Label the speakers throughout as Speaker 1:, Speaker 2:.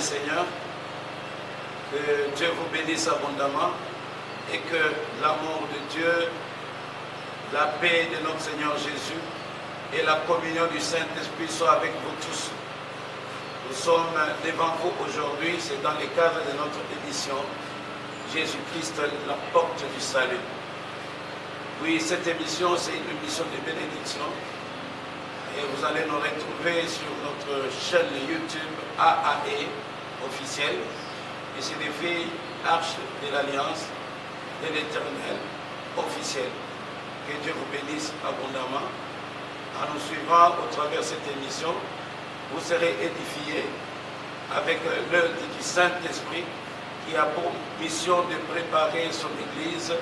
Speaker 1: Seigneur. Que Dieu vous bénisse abondamment et que l'amour de Dieu, la paix de notre Seigneur Jésus et la communion du Saint-Esprit soient avec vous tous. Nous sommes devant vous aujourd'hui, c'est dans le cadre de notre émission Jésus-Christ, la porte du salut. Oui, cette émission, c'est une émission de bénédiction. Et vous allez nous retrouver sur notre chaîne YouTube AAE officielle. Et c'est des filles Arche de l'Alliance de l'Éternel officielle. Que Dieu vous bénisse abondamment. En nous suivant au travers de cette émission, vous serez édifiés avec l'œuvre du Saint-Esprit qui a pour mission de préparer son Église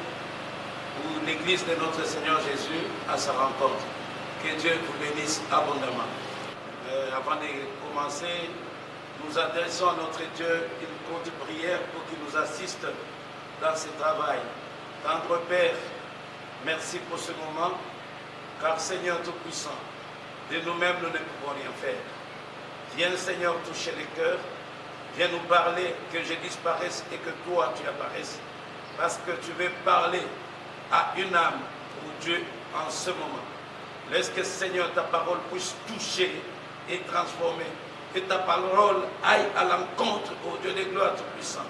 Speaker 1: ou l'Église de notre Seigneur Jésus à sa rencontre. Que Dieu vous bénisse abondamment. Avant de commencer, nous adressons à notre Dieu une courte prière pour qu'il nous assiste dans ce travail. Tendre Père, merci pour ce moment, car Seigneur Tout-Puissant, de nous-mêmes nous ne pouvons rien faire. Viens Seigneur toucher les cœurs, viens nous parler, que je disparaisse et que toi tu apparaisses, parce que tu veux parler à une âme pour Dieu en ce moment. Laisse que Seigneur ta parole puisse toucher et transformer, que ta parole aille à l'encontre, ô Dieu de gloire Tout-Puissant,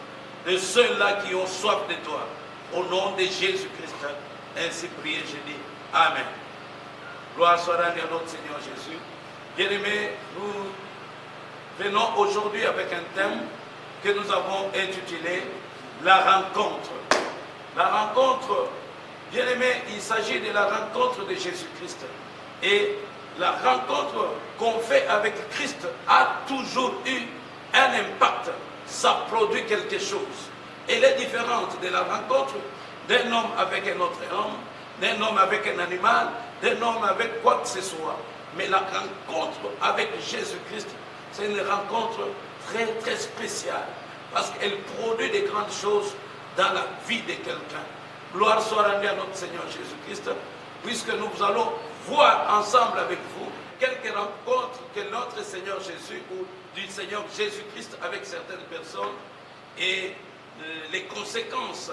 Speaker 1: de ceux-là qui ont soif de toi, au nom de Jésus-Christ. Ainsi prié, je dis Amen. Gloire soit rendue à notre Seigneur Jésus. Bien-aimés, nous venons aujourd'hui avec un thème que nous avons intitulé La rencontre. La rencontre, bien-aimés, il s'agit de la rencontre de Jésus-Christ. Et la rencontre qu'on fait avec Christ a toujours eu un impact. Ça produit quelque chose. Elle est différente de la rencontre d'un homme avec un autre homme, d'un homme avec un animal, d'un homme avec quoi que ce soit. Mais la rencontre avec Jésus-Christ, c'est une rencontre très très spéciale parce qu'elle produit des grandes choses dans la vie de quelqu'un. Gloire soit rendue à notre Seigneur Jésus-Christ, puisque nous allons voir ensemble avec vous quelques rencontres que notre Seigneur Jésus ou du Seigneur Jésus-Christ avec certaines personnes et les conséquences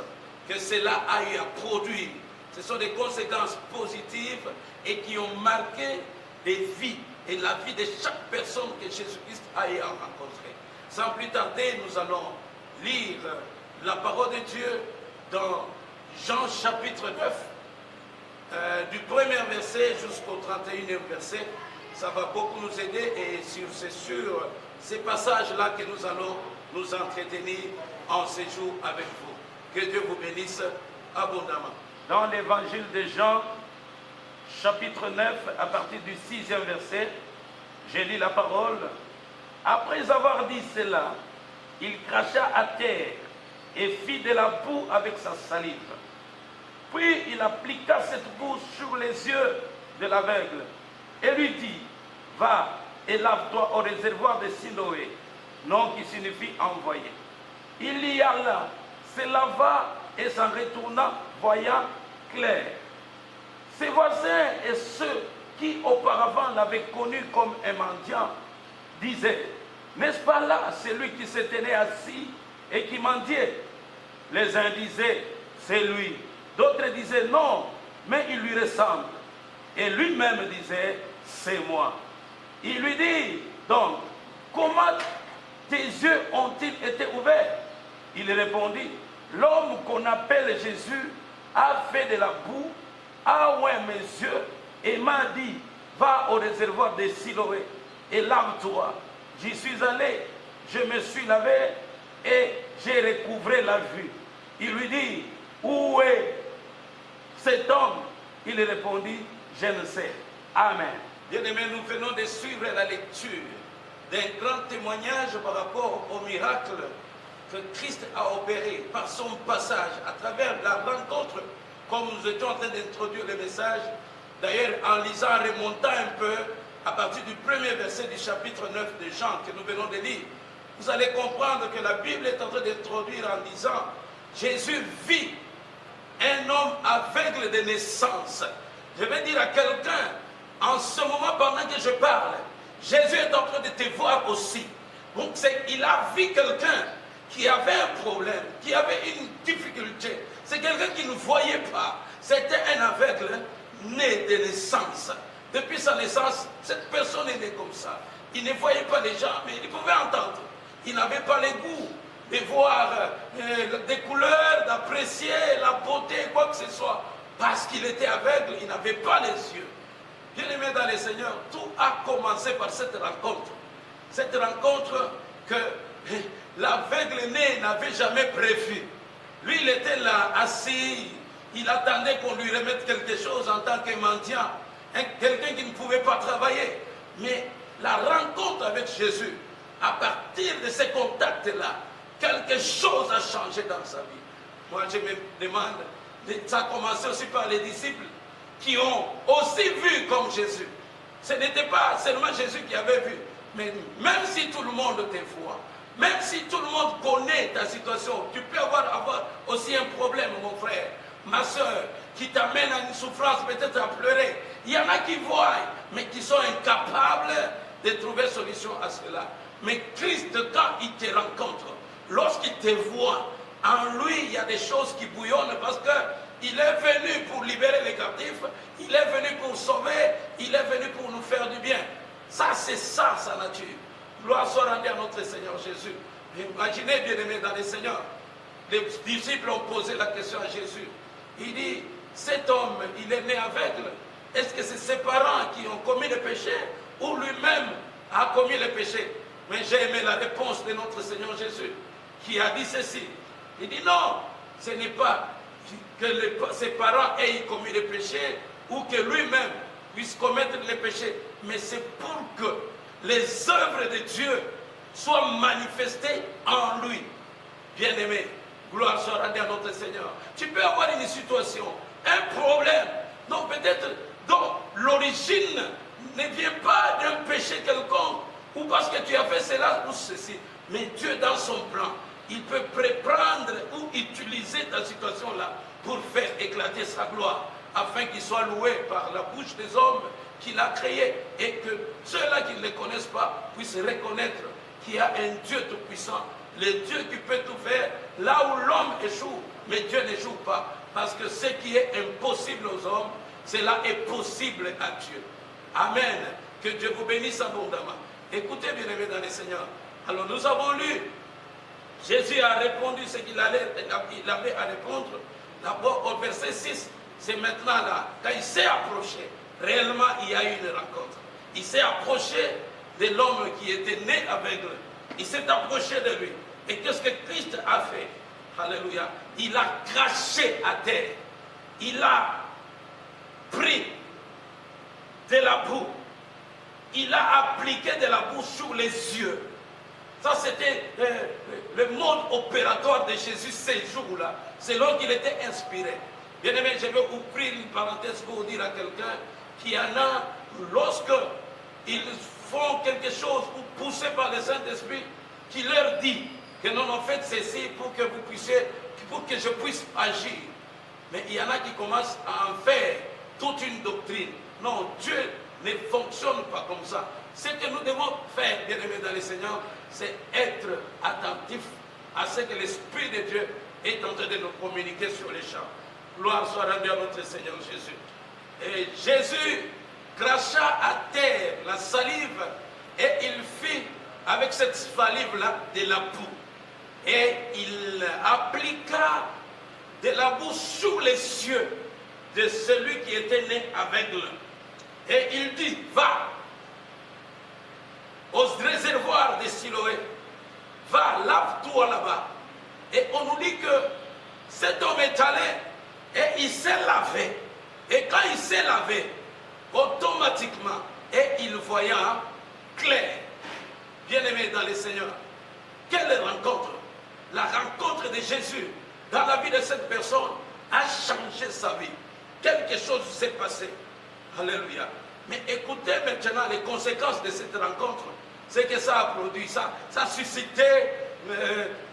Speaker 1: que cela a eu à produire. Ce sont des conséquences positives et qui ont marqué des vies et la vie de chaque personne que Jésus-Christ a eu à rencontrer. Sans plus tarder, nous allons lire la parole de Dieu dans Jean chapitre 9, du premier verset jusqu'au 31e verset. Ça va beaucoup nous aider et c'est sur ces passages-là que nous allons nous entretenir en séjour avec vous. Que Dieu vous bénisse abondamment. Dans l'évangile de Jean, chapitre 9, à partir du 6e verset, je lis la parole. Après avoir dit cela, il cracha à terre et fit de la boue avec sa salive. Puis il appliqua cette boue sur les yeux de l'aveugle et lui dit, va et lave-toi au réservoir de Siloé, nom qui signifie envoyé. Il y alla, se lava et s'en retourna, voyant clair. Ses voisins et ceux qui auparavant l'avaient connu comme un mendiant disaient, n'est-ce pas là celui qui se tenait assis et qui mendiait? Les uns disaient, c'est lui. D'autres disaient, non, mais il lui ressemble. Et lui-même disait, c'est moi. Il lui dit, donc, comment tes yeux ont-ils été ouverts? Il répondit, l'homme qu'on appelle Jésus a fait de la boue, a oint mes yeux et m'a dit, va au réservoir de Siloé et lave-toi. J'y suis allé, je me suis lavé et j'ai recouvré la vue. Il lui dit, où est cet homme? Il répondit, je ne sais. Amen. Bien-aimés, nous venons de suivre la lecture d'un grand témoignage par rapport au miracle que Christ a opéré par son passage à travers la rencontre, comme nous étions en train d'introduire le message. D'ailleurs, en lisant, en remontant un peu à partir du premier verset du chapitre 9 de Jean que nous venons de lire, vous allez comprendre que la Bible est en train d'introduire en disant Jésus vit un homme aveugle de naissance. Je vais dire à quelqu'un, en ce moment pendant que je parle, Jésus est en train de te voir aussi. Donc il a vu quelqu'un qui avait un problème, qui avait une difficulté. C'est quelqu'un qui ne voyait pas. C'était un aveugle né de naissance. Depuis sa naissance, cette personne est née comme ça. Il ne voyait pas les gens, mais il pouvait entendre. Il n'avait pas le goût de voir des couleurs, d'apprécier la beauté, quoi que ce soit. Parce qu'il était aveugle, il n'avait pas les yeux. Bien-aimé dans le Seigneur, tout a commencé par cette rencontre. Cette rencontre que l'aveugle né n'avait jamais prévu. Lui, il était là, assis, il attendait qu'on lui remette quelque chose en tant que mendiant, quelqu'un qui ne pouvait pas travailler. Mais la rencontre avec Jésus, à partir de ces contacts-là, quelque chose a changé dans sa vie. Moi, je me demande, ça a commencé aussi par les disciples qui ont aussi vu comme Jésus. Ce n'était pas seulement Jésus qui avait vu, mais même si tout le monde te voit, même si tout le monde connaît ta situation, tu peux avoir aussi un problème, mon frère, ma soeur, qui t'amène à une souffrance, peut-être à pleurer. Il y en a qui voient, mais qui sont incapables de trouver solution à cela. Mais Christ, quand il te rencontre, lorsqu'il te voit, en lui, il y a des choses qui bouillonnent parce qu'il est venu pour libérer les captifs, il est venu pour sauver, il est venu pour nous faire du bien. Ça, c'est ça, sa nature. Gloire soit rendue à notre Seigneur Jésus. Imaginez, bien-aimés dans le Seigneur, les disciples ont posé la question à Jésus. Il dit, cet homme, il est né aveugle. Est-ce que c'est ses parents qui ont commis le péché ou lui-même a commis le péché? Mais j'ai aimé la réponse de notre Seigneur Jésus qui a dit ceci. Il dit non, ce n'est pas que ses parents aient commis le péché ou que lui-même puisse commettre le péché, mais c'est pour que les œuvres de Dieu soient manifestées en lui. Bien-aimé, gloire soit rendue à notre Seigneur. Tu peux avoir une situation, un problème, donc peut-être dont l'origine ne vient pas d'un péché quelconque, ou parce que tu as fait cela ou ceci. Mais Dieu, dans son plan, il peut prendre ou utiliser ta situation-là pour faire éclater sa gloire, afin qu'il soit loué par la bouche des hommes qu'il a créés, et que ceux-là qui ne le connaissent pas puissent reconnaître qu'il y a un Dieu tout-puissant, le Dieu qui peut tout faire, là où l'homme échoue, mais Dieu n'échoue pas, parce que ce qui est impossible aux hommes, cela est possible à Dieu. Amen. Que Dieu vous bénisse abondamment. Écoutez, bien-aimés dans le Seigneur. Alors nous avons lu, Jésus a répondu ce qu'il avait à répondre. D'abord au verset 6, c'est maintenant là, quand il s'est approché, réellement il y a eu une rencontre. Il s'est approché de l'homme qui était né aveugle. Il s'est approché de lui. Et qu'est-ce que Christ a fait? Alléluia. Il a craché à terre. Il a pris de la boue. Il a appliqué de la boue sur les yeux. Ça, c'était le mode opératoire de Jésus ces jours-là, selon qu'il était inspiré. Bien aimé, je vais ouvrir une parenthèse pour dire à quelqu'un qui en a, lorsque ils font quelque chose ou poussés par le Saint-Esprit, qui leur dit que non, en fait, ceci pour que vous puissiez, pour que je puisse agir. Mais il y en a qui commencent à en faire toute une doctrine. Non, Dieu ne fonctionne pas comme ça. Ce que nous devons faire, bien-aimés dans le Seigneur, c'est être attentifs à ce que l'Esprit de Dieu est en train de nous communiquer sur les champs. Gloire soit rendue à notre Seigneur Jésus. Et Jésus cracha à terre la salive et il fit avec cette salive-là de la boue. Et il appliqua de la boue sur les cieux de celui qui était né aveugle. Et il dit, va au réservoir de Siloé, va, lave-toi là-bas. Et on nous dit que cet homme est allé et il s'est lavé. Et quand il s'est lavé, automatiquement, et il voyait clair. Bien-aimé dans le Seigneur, quelle rencontre! La rencontre de Jésus dans la vie de cette personne a changé sa vie. Quelque chose s'est passé. Alléluia. Mais écoutez maintenant les conséquences de cette rencontre. Ce que ça a produit, ça a suscité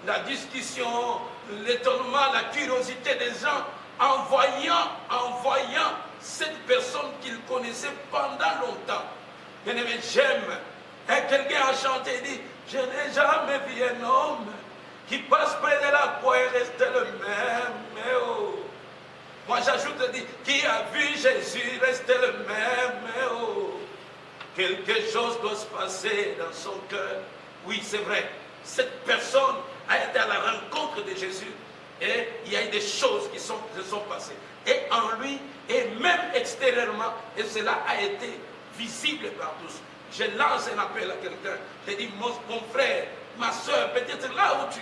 Speaker 1: la discussion, l'étonnement, la curiosité des gens en voyant cette personne qu'ils connaissaient pendant longtemps. Bien aimé, j'aime. Et quelqu'un a chanté et dit, Je n'ai jamais vu un homme qui passe près de la croix et reste le même. Mais oh. Moi j'ajoute de dire, qui a vu Jésus reste le même. Mais oh. Quelque chose doit se passer dans son cœur. Oui, c'est vrai. Cette personne a été à la rencontre de Jésus. Et il y a eu des choses qui se sont passées. Et en lui, et même extérieurement, et cela a été visible par tous. Je lance un appel à quelqu'un. Je dis, mon frère, ma soeur, peut-être là où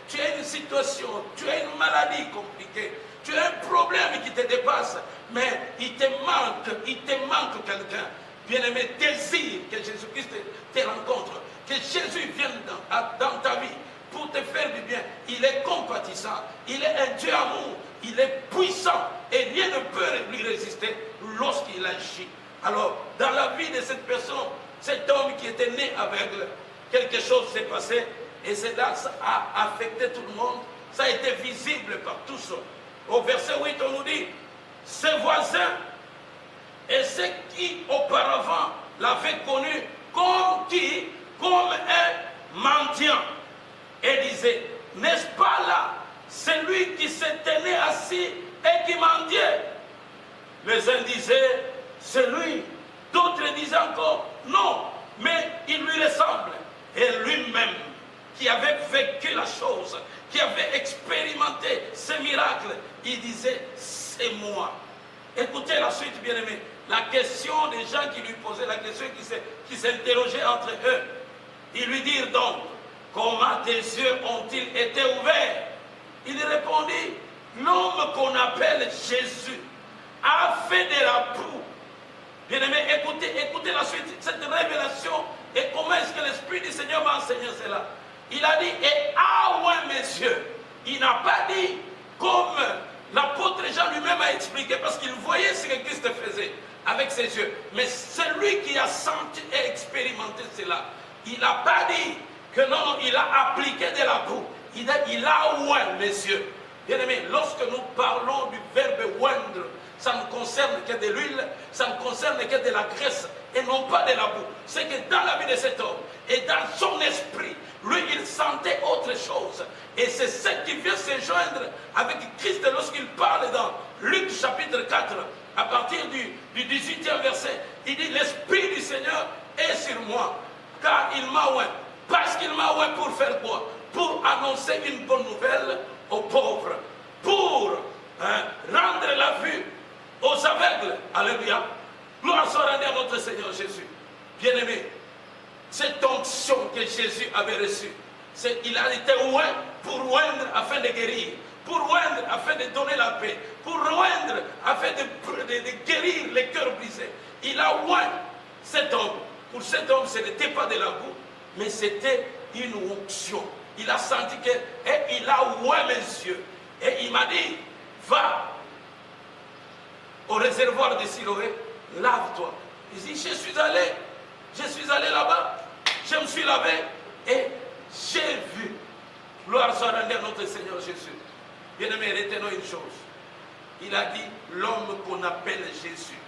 Speaker 1: tu as une situation, tu as une maladie compliquée, tu as un problème qui te dépasse, mais il te manque quelqu'un. Bien-aimé, désire que Jésus-Christ te rencontre, que Jésus vienne dans ta vie pour te faire du bien. Il est compatissant, il est un Dieu amour, il est puissant et rien ne peut lui résister lorsqu'il agit. Alors, dans la vie de cette personne, cet homme qui était né aveugle, quelque chose s'est passé et cela a affecté tout le monde. Ça a été visible par tous. Au verset 8, on nous dit, ses voisins et ceux qui auparavant l'avaient connu comme un mendiant et disaient, n'est-ce pas là celui qui se tenait assis et qui mendiait? Les uns disaient, c'est lui. D'autres disaient encore, non, mais il lui ressemble. Et lui-même, qui avait vécu la chose, qui avait expérimenté ce miracle, il disait, c'est moi. Écoutez la suite, bien-aimés. La question des gens qui lui posaient la question, qui s'interrogeaient entre eux. Ils lui dirent donc, comment tes yeux ont-ils été ouverts? Il répondit, l'homme qu'on appelle Jésus a fait de la boue. Bien-aimés, écoutez la suite, cette révélation, et comment est-ce que l'Esprit du Seigneur m'a enseigné cela. Il a dit, et ah ouais, messieurs, il n'a pas dit comme l'apôtre Jean lui-même a expliqué, parce qu'il voyait ce que Christ faisait avec ses yeux. Mais celui qui a senti et expérimenté cela, il n'a pas dit que non, il a appliqué de la boue. Il a oint, messieurs. Bien-aimés, lorsque nous parlons du verbe oindre, ça ne concerne que de l'huile, ça ne concerne que de la graisse et non pas de la boue. C'est que dans la vie de cet homme et dans son esprit, lui, il sentait autre chose. Et c'est ce qui vient se joindre avec Christ lorsqu'il parle dans Luc chapitre 4, à partir du 18e verset. Il dit, l'Esprit du Seigneur est sur moi, car il m'a oint. Parce qu'il m'a oint pour faire quoi? Pour annoncer une bonne nouvelle aux pauvres, pour rendre la vue aux aveugles. Alléluia. Gloire soit rendue à notre Seigneur Jésus. Bien-aimé, cette onction que Jésus avait reçue, il a été oint pour oindre afin de guérir, pour oindre afin de donner la paix, pour oindre afin de guérir les cœurs brisés. Il a oint cet homme. Pour cet homme, ce n'était pas de la boue, mais c'était une onction. Il a senti que, et il a oint mes yeux. Et il m'a dit, va au réservoir de Siloé, lave-toi. Il dit, je suis allé là-bas, je me suis lavé et j'ai vu. Gloire soit rendue à notre Seigneur Jésus. Bien-aimé, retenons une chose. Il a dit, l'homme qu'on appelle Jésus.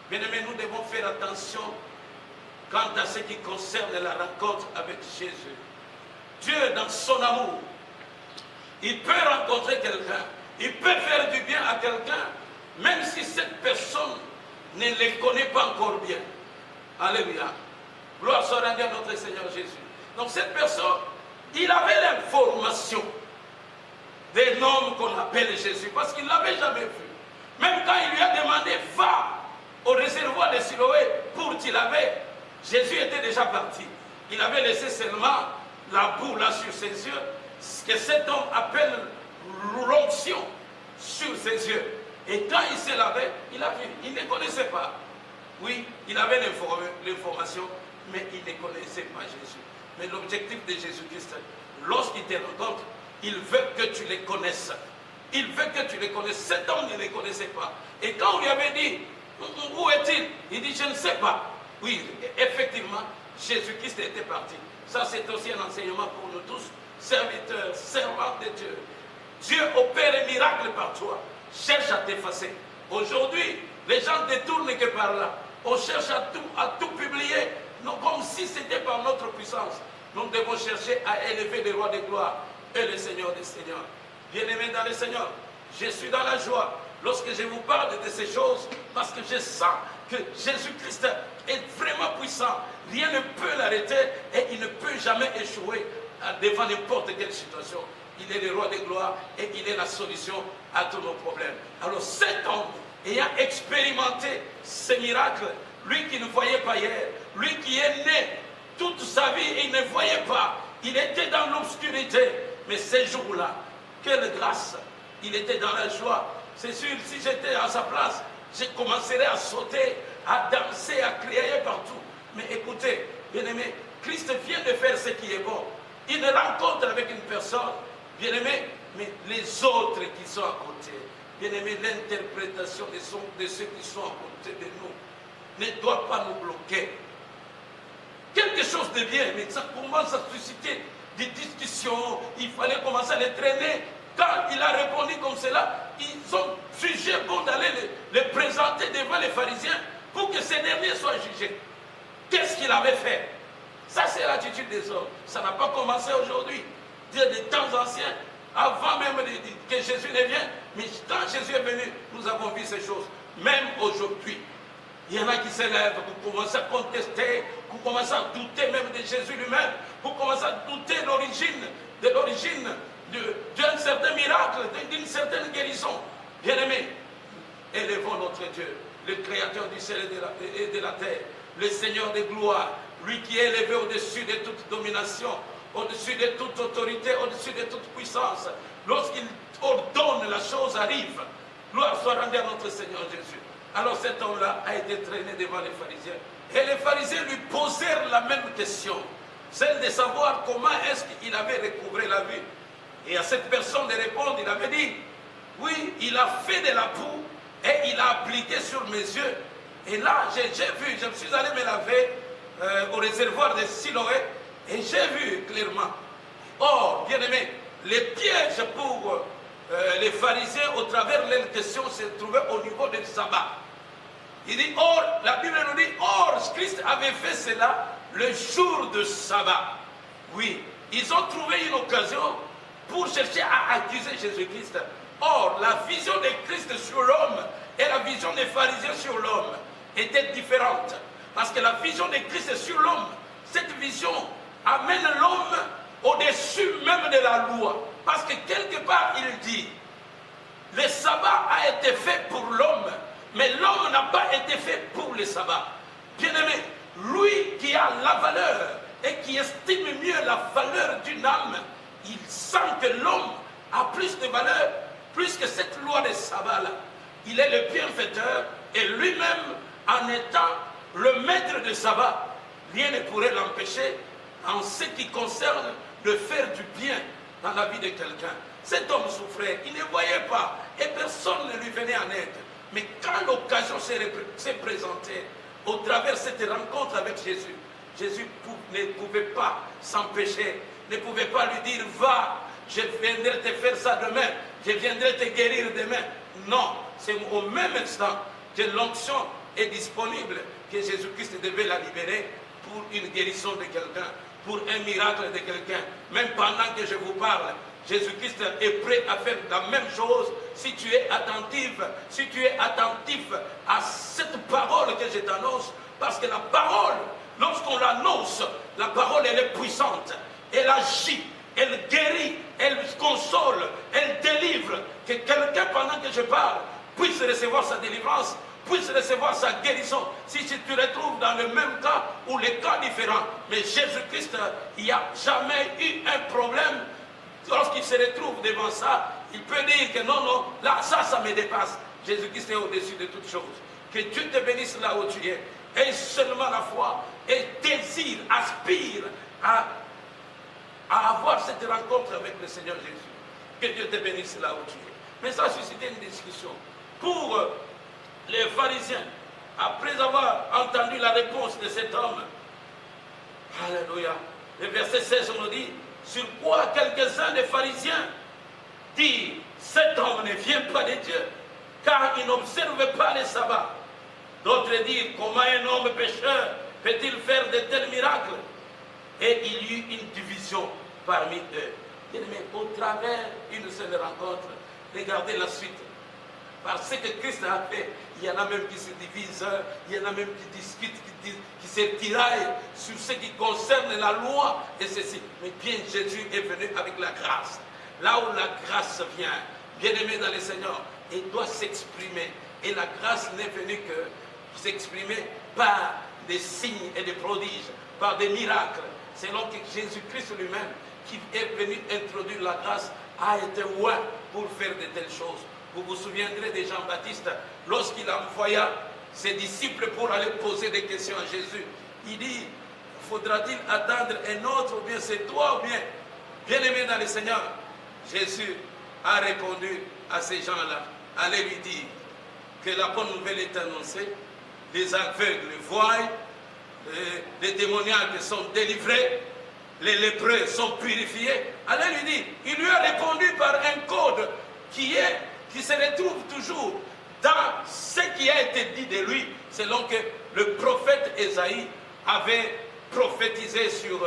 Speaker 1: Bien-aimé, nous devons faire attention quant à ce qui concerne la rencontre avec Jésus. Dieu, dans son amour, il peut rencontrer quelqu'un, il peut faire du bien à quelqu'un, même si cette personne ne le connaît pas encore bien. Alléluia. Gloire soit rendue à notre Seigneur Jésus. Donc cette personne, il avait l'information d'un homme qu'on appelle Jésus, parce qu'il ne l'avait jamais vu. Même quand il lui a demandé, va au réservoir de Siloé pour t'y laver, Jésus était déjà parti. Il avait laissé seulement la boue là sur ses yeux, ce que cet homme appelle l'onction sur ses yeux. Et quand il s'est lavé, il a vu. Il ne connaissait pas. Oui, il avait l'information, mais il ne connaissait pas Jésus. Mais l'objectif de Jésus-Christ, lorsqu'il te rencontre, il veut que tu les connaisses. Il veut que tu les connaisses. Cet homme ne les connaissait pas. Et quand on lui avait dit, où est-il? Il dit, je ne sais pas. Oui, effectivement, Jésus-Christ était parti. Ça, c'est aussi un enseignement pour nous tous, serviteurs, servants de Dieu. Dieu opère un miracle par toi. Cherche à t'effacer. Aujourd'hui, les gens détournent que par là. On cherche à tout publier, non, comme si c'était par notre puissance. nous devons chercher à élever le roi des gloires et le Seigneur des seigneurs. Bien-aimés dans le Seigneur, je suis dans la joie lorsque je vous parle de ces choses, parce que je sens que Jésus-Christ est vraiment puissant. Rien ne peut l'arrêter et il ne peut jamais échouer devant n'importe quelle situation. Il est le roi des gloires et il est la solution à tous nos problèmes. Alors cet homme, ayant expérimenté ces miracles, lui qui ne voyait pas hier, lui qui est né toute sa vie et il ne voyait pas, il était dans l'obscurité, mais ces jours-là, quelle grâce, il était dans la joie. C'est sûr, si j'étais à sa place, je commencerais à sauter, à danser, à crier partout. Mais écoutez, bien-aimé, Christ vient de faire ce qui est bon. Il ne rencontre avec une personne, bien-aimé, mais les autres qui sont à côté. Bien-aimé, l'interprétation de ceux qui sont à côté de nous ne doit pas nous bloquer. Quelque chose de bien, mais ça commence à susciter des discussions. Il fallait commencer à les traîner. Quand il a répondu comme cela, ils ont jugé bon d'aller les présenter devant les pharisiens pour que ces derniers soient jugés. Qu'est-ce qu'il avait fait? Ça, c'est l'attitude des hommes. Ça n'a pas commencé aujourd'hui. Des temps anciens, avant même que Jésus ne vienne. Mais quand Jésus est venu, nous avons vu ces choses. Même aujourd'hui, il y en a qui s'élèvent, vous commencez à contester, vous commencez à douter même de Jésus lui-même, vous commencez à douter de l'origine d'un certain miracle, d'une certaine guérison. Bien-aimés, élevons notre Dieu, le Créateur du ciel et de la terre, le Seigneur de gloire, lui qui est élevé au-dessus de toute domination, au-dessus de toute autorité, au-dessus de toute puissance. Lorsqu'il ordonne, la chose arrive. Gloire soit rendue à notre Seigneur Jésus. Alors cet homme-là a été traîné devant les pharisiens. Et les pharisiens lui posèrent la même question, celle de savoir comment est-ce qu'il avait recouvré la vue. Et à cette personne de répondre, il avait dit, oui, il a fait de la boue et il a appliqué sur mes yeux. Et là, j'ai vu, je me suis allé me laver au réservoir de Siloé et j'ai vu clairement. Or, bien aimé, les pièges pour les pharisiens au travers de leurs questions se trouvaient au niveau du sabbat. Il dit, or, la Bible nous dit, or, Christ avait fait cela le jour de sabbat. Oui, ils ont trouvé une occasion pour chercher à accuser Jésus-Christ. Or, la vision de Christ sur l'homme et la vision des pharisiens sur l'homme était différente. Parce que la vision de Christ sur l'homme, cette vision amène l'homme au-dessus même de la loi. Parce que quelque part, il dit, le sabbat a été fait pour l'homme, mais l'homme n'a pas été fait pour le sabbat. Bien-aimé, lui qui a la valeur et qui estime mieux la valeur d'une âme, il sent que l'homme a plus de valeur, plus que cette loi de sabbat-là. Il est le bienfaiteur et lui-même, en étant le maître de sabbat, rien ne pourrait l'empêcher en ce qui concerne de faire du bien dans la vie de quelqu'un. Cet homme souffrait, il ne voyait pas et personne ne lui venait en aide. Mais quand l'occasion s'est présentée au travers de cette rencontre avec Jésus, Jésus ne pouvait pas s'empêcher, ne pouvait pas lui dire « Va, je viendrai te faire ça demain, je viendrai te guérir demain ». Non, c'est au même instant que l'onction est disponible que Jésus-Christ devait la libérer pour une guérison de quelqu'un, pour un miracle de quelqu'un. Même pendant que je vous parle, Jésus-Christ est prêt à faire la même chose si tu es attentif, si tu es attentif à cette parole que je t'annonce. Parce que la parole, lorsqu'on l'annonce, la parole elle est puissante, elle agit, elle guérit, elle console, elle délivre. Que quelqu'un pendant que je parle puisse recevoir sa délivrance, puisse recevoir sa guérison. Si tu te retrouves dans le même cas ou les cas différents, mais Jésus-Christ, il n'y a jamais eu un problème. Lorsqu'il se retrouve devant ça, il peut dire que non, non, là, ça me dépasse. Jésus-Christ est au-dessus de toutes choses. Que Dieu te bénisse là où tu es. Et seulement la foi, et désire, aspire à avoir cette rencontre avec le Seigneur Jésus. Que Dieu te bénisse là où tu es. Mais ça a suscité une discussion. Pour les pharisiens, après avoir entendu la réponse de cet homme, alléluia, le verset 16 nous dit, sur quoi quelques-uns des pharisiens disent, cet homme ne vient pas de Dieu, car il n'observe pas les sabbats. D'autres disent, comment un homme pécheur peut-il faire de tels miracles? Et il y eut une division parmi eux. Bien-aimés, au travers d'une seule rencontre, regardez la suite. Parce que Christ a fait, il y en a même qui se divisent, il y en a même qui discutent, qui se tiraillent sur ce qui concerne la loi et ceci. Mais bien Jésus est venu avec la grâce. Là où la grâce vient, bien-aimé dans le Seigneur, il doit s'exprimer. Et la grâce n'est venue que s'exprimer par des signes et des prodiges, par des miracles. Selon que Jésus-Christ lui-même, qui est venu introduire la grâce, a été loin pour faire de telles choses. Vous vous souviendrez de Jean-Baptiste, lorsqu'il envoya ses disciples pour aller poser des questions à Jésus. Il dit, faudra-t-il attendre un autre, ou bien c'est toi, ou bien, bien-aimé dans le Seigneur. Jésus a répondu à ces gens-là, allez lui dire que la bonne nouvelle est annoncée, les aveugles voient, les démoniaques sont délivrés, les lépreux sont purifiés. Allez lui dire, il lui a répondu par un code qui se retrouve toujours dans ce qui a été dit de lui, selon que le prophète Ésaïe avait prophétisé sur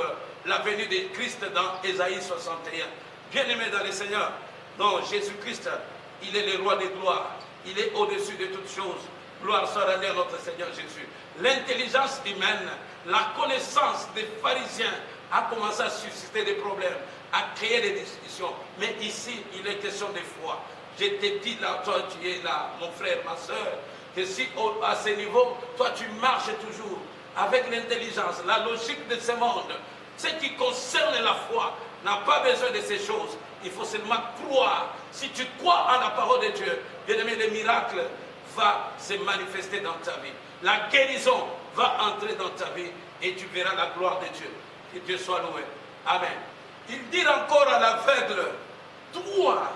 Speaker 1: la venue de Christ dans Ésaïe 61. Bien-aimé dans le Seigneur, non, Jésus-Christ, il est le roi des gloires, il est au-dessus de toutes choses. Gloire soit rendue à notre Seigneur Jésus. L'intelligence humaine, la connaissance des pharisiens a commencé à susciter des problèmes, à créer des discussions. Mais ici, il est question de foi. Je te dis là, toi tu es là, mon frère, ma soeur, que si à ce niveau, toi tu marches toujours avec l'intelligence, la logique de ce monde, ce qui concerne la foi, n'a pas besoin de ces choses. Il faut seulement croire. Si tu crois en la parole de Dieu, bien aimé, le miracle va se manifester dans ta vie. La guérison va entrer dans ta vie et tu verras la gloire de Dieu. Que Dieu soit loué. Amen. Il dit encore à l'aveugle, toi,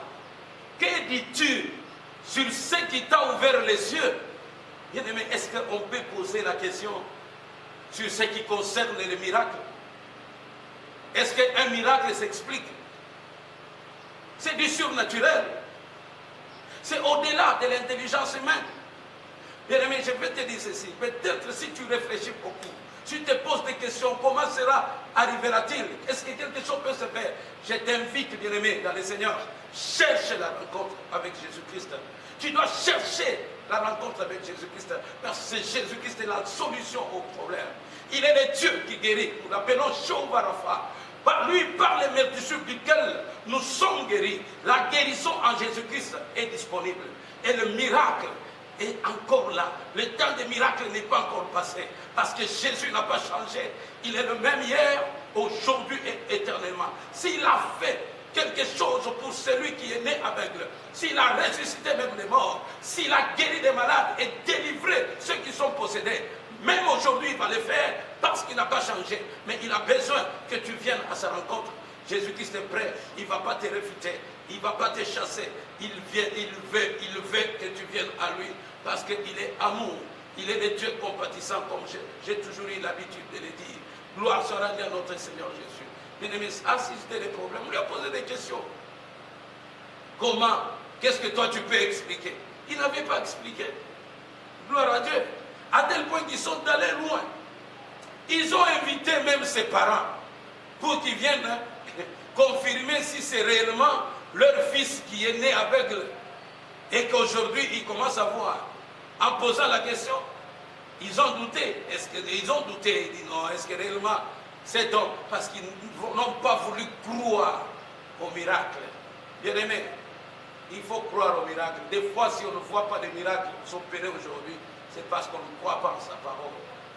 Speaker 1: que dis-tu sur ce qui t'a ouvert les yeux? Bien aimé, est-ce qu'on peut poser la question sur ce qui concerne les miracles? Est-ce qu'un miracle s'explique? C'est du surnaturel. C'est au-delà de l'intelligence humaine. Bien aimé, je vais te dire ceci. Peut-être si tu réfléchis beaucoup, tu te poses des questions, comment cela arrivera-t-il? Est-ce que quelque chose peut se faire? Je t'invite, bien aimé, dans le Seigneur, cherche la rencontre avec Jésus-Christ. Tu dois chercher la rencontre avec Jésus-Christ, parce que Jésus-Christ est la solution au problème. Il est le Dieu qui guérit. Nous l'appelons Shova Rapha. Par lui, par les meurtrissures duquel nous sommes guéris. La guérison en Jésus-Christ est disponible. Et le miracle est encore là. Le temps des miracles n'est pas encore passé. Parce que Jésus n'a pas changé. Il est le même hier, aujourd'hui et éternellement. S'il a fait quelque chose pour celui qui est né aveugle, s'il a ressuscité même les morts, s'il a guéri des malades et délivré ceux qui sont possédés, même aujourd'hui il va le faire parce qu'il n'a pas changé. Mais il a besoin que tu viennes à sa rencontre. Jésus-Christ est prêt, il ne va pas te refuter, il ne va pas te chasser. Il veut que tu viennes à lui parce qu'il est amour. Il est le Dieu compatissant, comme j'ai toujours eu l'habitude de le dire. Gloire soit rendue à notre Seigneur Jésus. Bien-aimé, assister les problèmes, on lui a posé des questions. Comment? Qu'est-ce que toi tu peux expliquer? Il n'avait pas expliqué. Gloire à Dieu. À tel point qu'ils sont allés loin. Ils ont invité même ses parents pour qu'ils viennent confirmer si c'est réellement leur fils qui est né aveugle et qu'aujourd'hui ils commencent à voir. En posant la question, ils ont douté. Ils ont douté. Ils disent non, est-ce que réellement cet homme, parce qu'ils n'ont pas voulu croire au miracle. Bien aimé, il faut croire au miracle. Des fois, si on ne voit pas de miracle s'opérer aujourd'hui, c'est parce qu'on ne croit pas en sa parole,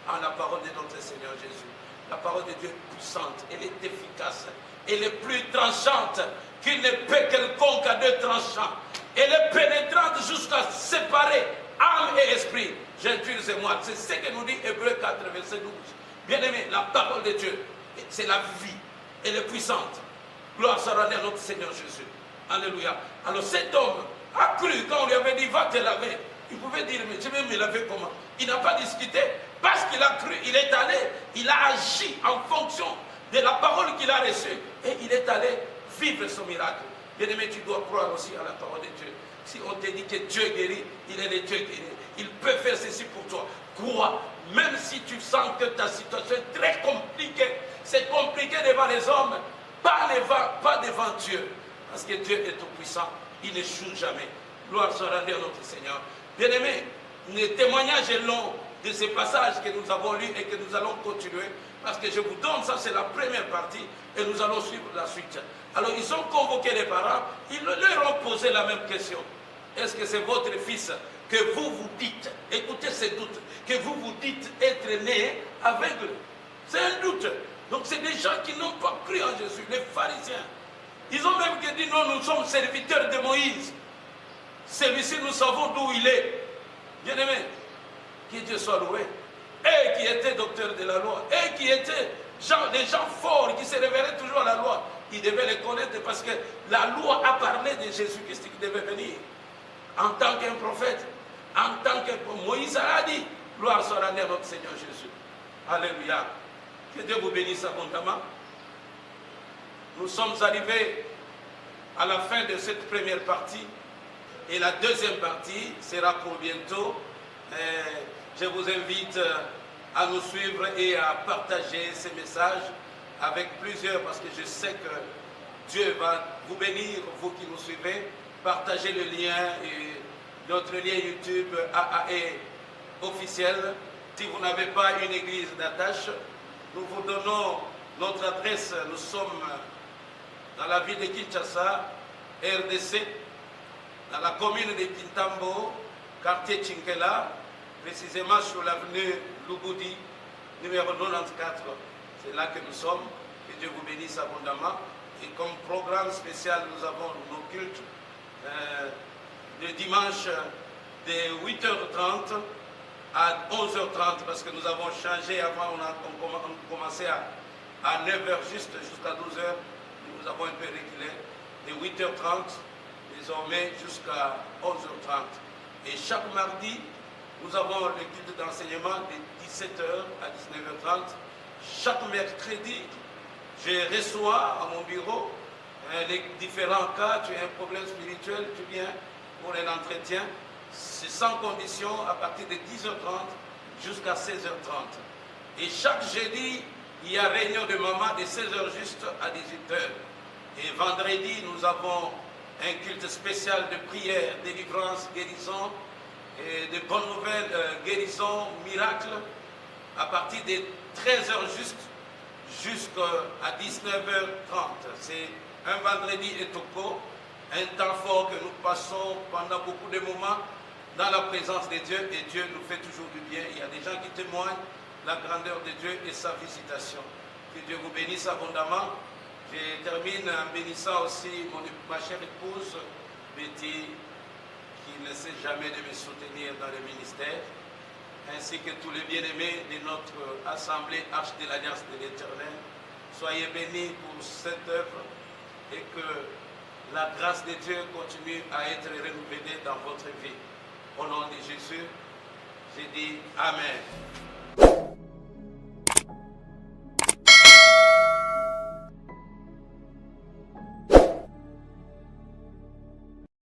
Speaker 1: en la parole de notre Seigneur Jésus. La parole de Dieu est puissante, elle est efficace, elle est plus tranchante qu'une épée quelconque à deux tranchants. Elle est pénétrante jusqu'à séparer âme et esprit. J'intuise moi. C'est ce que nous dit Hébreux 4, verset 12. Bien-aimé, la parole de Dieu, c'est la vie. Elle est puissante. Gloire soit rendue à notre Seigneur Jésus. Alléluia. Alors cet homme a cru quand on lui avait dit va te laver. Il pouvait dire mais tu veux me laver comment? Il n'a pas discuté parce qu'il a cru. Il est allé, il a agi en fonction de la parole qu'il a reçue et il est allé vivre son miracle. Bien-aimé, tu dois croire aussi à la parole de Dieu. Si on te dit que Dieu guérit, il est le Dieu guéri. Il peut faire ceci pour toi. Crois, même si tu sens que ta situation est très compliquée, c'est compliqué devant les hommes, pas devant Dieu. Parce que Dieu est tout-puissant, il n'échoue jamais. Gloire soit rendue à notre Seigneur. Bien-aimés, les témoignages est long de ces passages que nous avons lus et que nous allons continuer. Parce que je vous donne, ça c'est la première partie, et nous allons suivre la suite. Alors ils ont convoqué les parents, ils leur ont posé la même question. Est-ce que c'est votre fils que vous vous dites, écoutez ces doutes, que vous vous dites être né aveugle? C'est un doute. Donc c'est des gens qui n'ont pas cru en Jésus, les pharisiens. Ils ont même dit non, nous sommes serviteurs de Moïse. Celui-ci, nous savons d'où il est. Bien-aimé, que Dieu soit loué. Et qui étaient docteurs de la loi, et qui étaient des gens forts, qui se révélaient toujours à la loi, ils devaient les connaître parce que la loi a parlé de Jésus-Christ qui devait venir. En tant qu'un prophète, en tant que Moïse a dit, gloire soit rendue à notre Seigneur Jésus. Alléluia. Que Dieu vous bénisse abondamment. Nous sommes arrivés à la fin de cette première partie. Et la deuxième partie sera pour bientôt. Je vous invite à nous suivre et à partager ces messages avec plusieurs, parce que je sais que Dieu va vous bénir, vous qui nous suivez. Partagez le lien, et notre lien YouTube AAE officiel. Si vous n'avez pas une église d'attache, nous vous donnons notre adresse. Nous sommes dans la ville de Kinshasa, RDC, dans la commune de Kintambo, quartier Chinkela, précisément sur l'avenue Lubudi, numéro 94. C'est là que nous sommes. Que Dieu vous bénisse abondamment. Et comme programme spécial, nous avons nos cultes le dimanche de 8h30 à 11h30, parce que nous avons changé. Avant, on commençait à 9h juste, jusqu'à 12h. Nous avons un peu reculé. De 8h30, désormais, jusqu'à 11h30. Et chaque mardi, nous avons le culte d'enseignement de 17h à 19h30. Chaque mercredi, je reçois à mon bureau les différents cas. Tu as un problème spirituel, tu viens pour un entretien. C'est sans condition à partir de 10h30 jusqu'à 16h30. Et chaque jeudi, il y a réunion de maman de 16h juste à 18h. Et vendredi, nous avons un culte spécial de prière, délivrance, guérison, et de bonnes nouvelles, guérison, miracle, à partir de 13h juste jusqu'à 19h30. C'est un vendredi et Toko, un temps fort que nous passons pendant beaucoup de moments dans la présence de Dieu, et Dieu nous fait toujours du bien. Il y a des gens qui témoignent la grandeur de Dieu et sa visitation. Que Dieu vous bénisse abondamment. Je termine en bénissant aussi ma chère épouse, Betty, qui ne cesse jamais de me soutenir dans le ministère, ainsi que tous les bien-aimés de notre assemblée Arche de l'Alliance de l'Éternel. Soyez bénis pour cette œuvre et que la grâce de Dieu continue à être renouvelée dans votre vie. Au nom de Jésus, je dis Amen.